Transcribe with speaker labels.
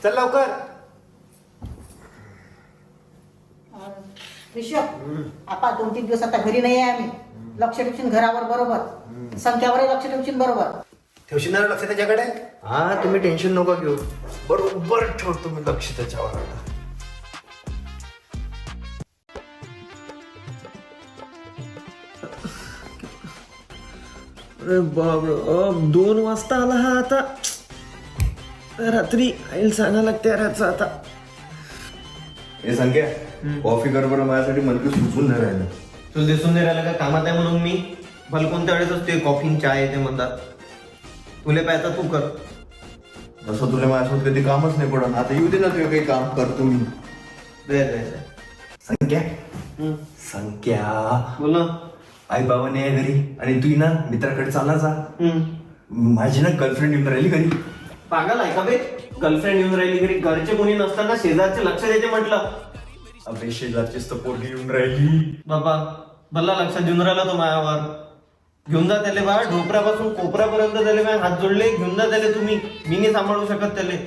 Speaker 1: चल लवकर.
Speaker 2: ऋषभ आपा 2-3 दिवस आता घरी नाही आहे आम्ही. लक्ष ठेवशील घरावर बरोबर, संख्यावरही लक्ष ठेवशील बरोबर.
Speaker 1: ठेवशील ना लक्ष त्याच्याकडे.
Speaker 3: हा तुम्ही टेन्शन नका घेऊ, बरोबर ठेवतो मी लक्ष त्याच्यावर. आता अरे बाबा 2 वाजता आला हा. आता रात्री आईल सांगा लागते राहायचं आता.
Speaker 4: हे संख्या कॉफी कर बरं, माझ्यासाठी मनकी सुचून नाही राहिलं.
Speaker 3: तुला दिसून नाही राहिलं का कामात आहे म्हणून मी? भले कोणत्या वेळेस असते कॉफी चाय ते म्हणतात. तुले प्यायचा तू कर.
Speaker 4: जसं तुला माझ्यासोबत कधी कामच नाही पडत, आता येऊ दे ना तुझं काही काम करतो मी.
Speaker 3: दे दे दे.
Speaker 4: संख्या संख्या
Speaker 3: बोल ना.
Speaker 4: आई बाबा नाही आहे घरी आणि तू ना मित्राकडे चालला जा. माझी ना गर्लफ्रेंड येऊन राहिली घरी.
Speaker 3: पागल आहे का बे? गर्लफ्रेंड येऊन राहिली घरी, घरचे कोणी नसताना शेजारचे लक्ष द्यायचे म्हटलं.
Speaker 4: अबे शेजारचीच तर पोरगी येऊन राहिली.
Speaker 3: बाबा भल्ला लक्षात देऊन राहिला तो मायावर. घेऊन जा त्याले बा, ढोपऱ्यापासून कोपऱ्यापर्यंत त्याले हात जोडले. घेऊन जा त्याले तुम्ही, मी नाही सांभाळू शकत त्याले.